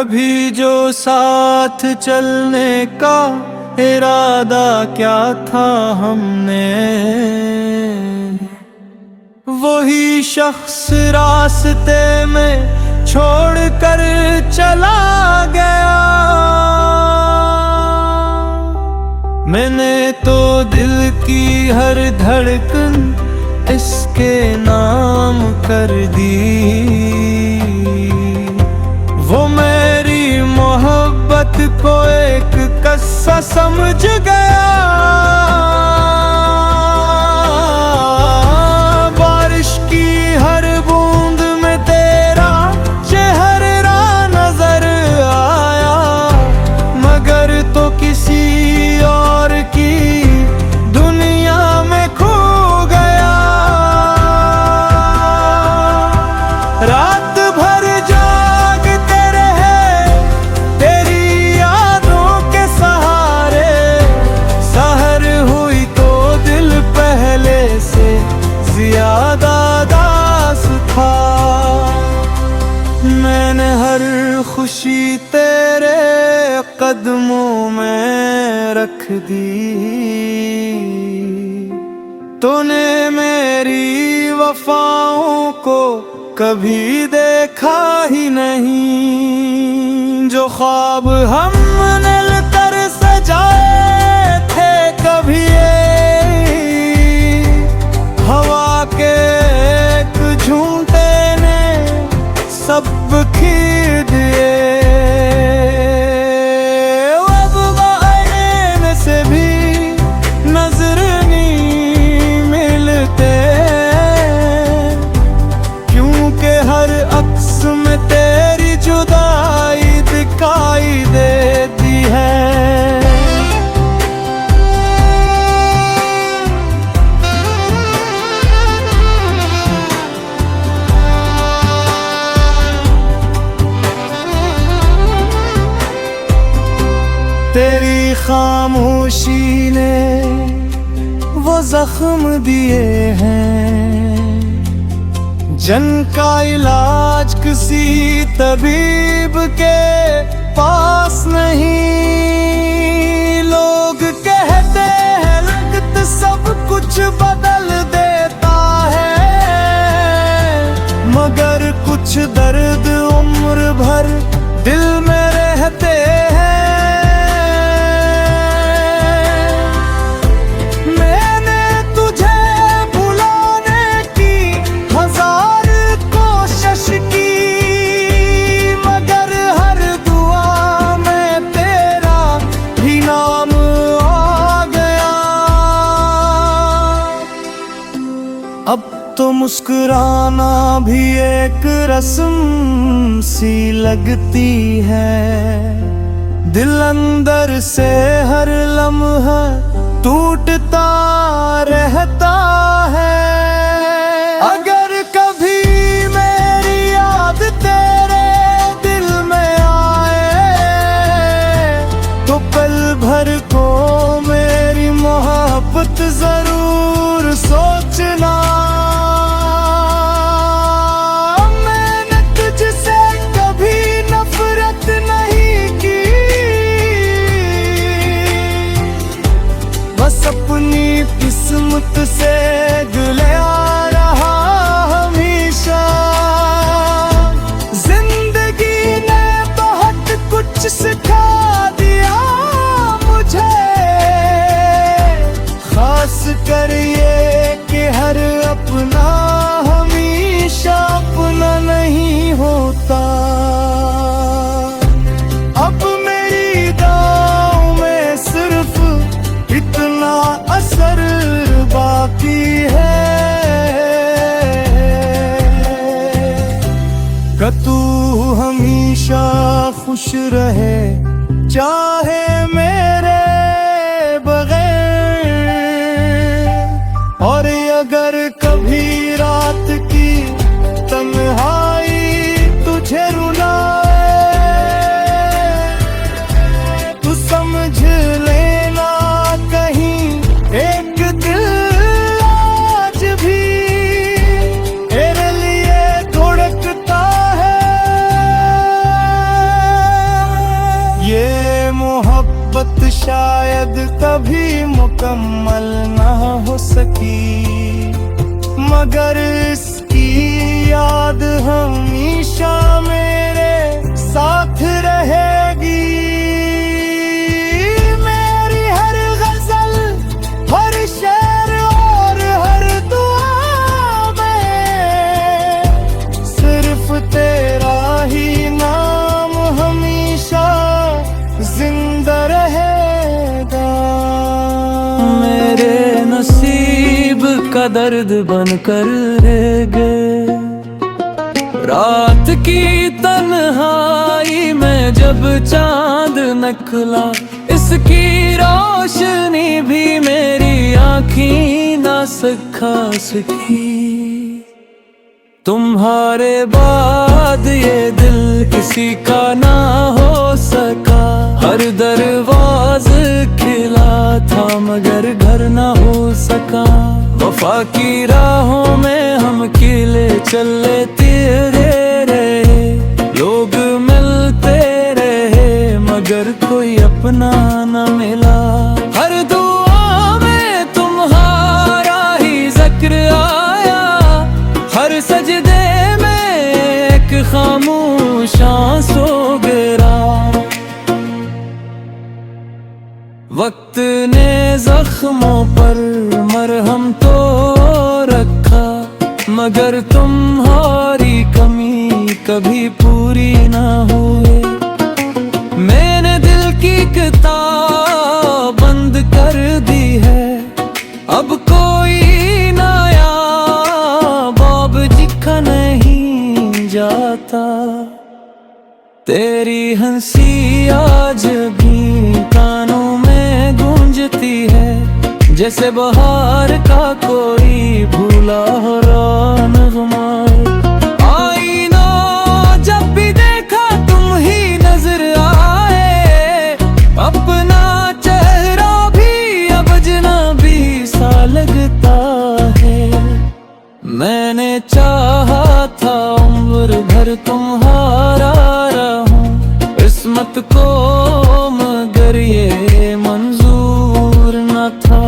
कभी जो साथ चलने का इरादा क्या था हमने, वही शख्स रास्ते में छोड़ कर चला गया। मैंने तो दिल की हर धड़कन इसके नाम कर दी। वो मेरी मोहब्बत को एक किस्सा समझ गया। बारिश की हर बूंद में तेरा चेहरा नजर आया, मगर तो किसी और की दुनिया में खो गया। रात भर जागते रहे तेरी यादों के सहारे, सहर हुई तो दिल पहले से ज्यादा दास था। मैंने हर खुशी तेरे कदमों में रख दी। तूने मेरी वफाओं को कभी देखा ही नहीं। जो ख्वाब हमने मिलकर सजाए थे कभी हवा के एक झूठे ने सब खींच दिए। से भी नजर नहीं मिलते, क्योंकि हर अक्स में तेरी जुदाई दिखाई देती है। तेरी खामोशी ने वो जख्म दिए हैं, जिनका इलाज किसी तबीब के पास नहीं। लोग कहते हैं वक्त सब कुछ बदल देता है, मगर कुछ दर्द उम्र भर दिल में रहते हैं। अब तो मुस्कुराना भी एक रस्म सी लगती है। दिल अंदर से हर लम्हा टूटता रहता है। अगर कभी मेरी याद तेरे दिल में आए, तो पल भर को मेरी मोहब्बत जरूर सोचना। अपनी किस्मत से गिले आ रहा हमेशा। जिंदगी ने बहुत कुछ सिखा दिया मुझे, खास कर ये कि हर अपना हमेशा अपना नहीं होता। अब मेरी दांव में सिर्फ इतना असर बाकी है कि तू हमेशा खुश रहे, चाहे मेरे बगैर। और अगर कभी रात की तन्हाई तुझे रुलाए, तू समझ लेना कहीं एक दिल आज भी तेरे लिए धड़कता है। मोहब्बत शायद कभी मुकम्मल ना हो सकी, मगर इसकी याद हमेशा मेरे साथ रहेगी। मेरी हर गजल, हर शेर और हर दुआ में सिर्फ तेरा ही नाम हमेशा जिंदा रहेगा। मेरे नसीब का दर्द बनकर रह गए, रात की तन्हाई में जब चांद निकला, इसकी रोशनी भी मेरी आँखें ना सखा सकी। तुम्हारे बाद ये दिल किसी का ना हो सका, हर दरवाज़ खिला था मगर घर ना हो सका। वफा की राहों में हम किले चल लेते रहे, लोग मिलते रहे मगर कोई अपना न मिला। हर दुआ में तुम्हारा ही जिक्र आया, हर सजदे में एक खामोश आंसू गिरा। वक्त ने जख्मों पर मरहम तो रखा, मगर तुम्हारी कमी कभी पूरी ना हुई। मैंने दिल की किताब बंद कर दी है, अब कोई नया बाब लिखा नहीं जाता। तेरी हंसी आज भी कानों में गूंजती है, जैसे बहार का कोई भूला हुआ नगमा। आईना जब भी देखा तुम ही नजर आए, अपना चेहरा भी अब अजनबी सा लगता है। मैंने चाहा था उम्र भर तुम्हारा रहूं, किस्मत को मगर ये मंजूर न था।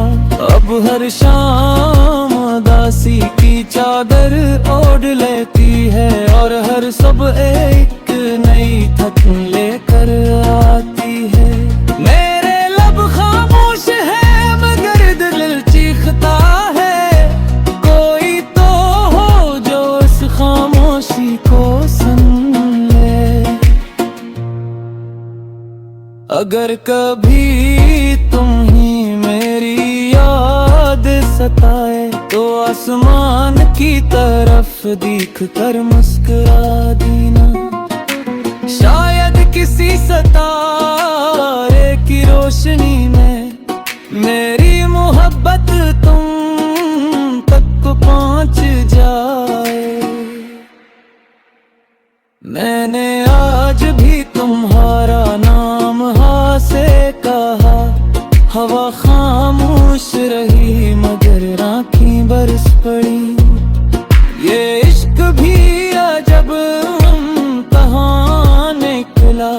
अब हर शाम उदासी की चादर ओढ़ लेती है, और हर सब एक नई थकन लेकर आती है। मेरे लब खामोश है मगर दिल चीखता है, कोई तो हो जो इस खामोशी को सुन ले। अगर कभी तुम ही मेरी याद सताए, तो आसमान की तरफ देख कर मुस्कुरा देना। शायद किसी सितारे की रोशनी में मेरी मोहब्बत तुम तक पहुंच जाए। मैंने आज भी तुम्हारा नाम हाँ से कहा, हवा खामोश रही मगर आँखें बरस पड़ी। ये इश्क भी अजब इम्तिहान निकला,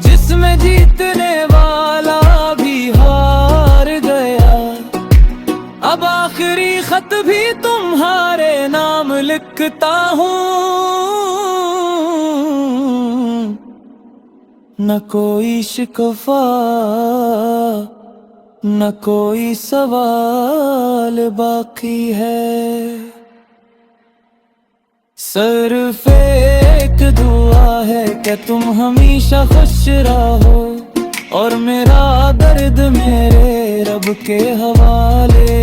जिसमें जीतने वाला भी हार गया। अब आखिरी खत भी तुम्हारे नाम लिखता हूँ, न कोई शिकवा न कोई सवाल बाकी है। सिर्फ एक दुआ है कि तुम हमेशा खुश रहो, और मेरा दर्द मेरे रब के हवाले।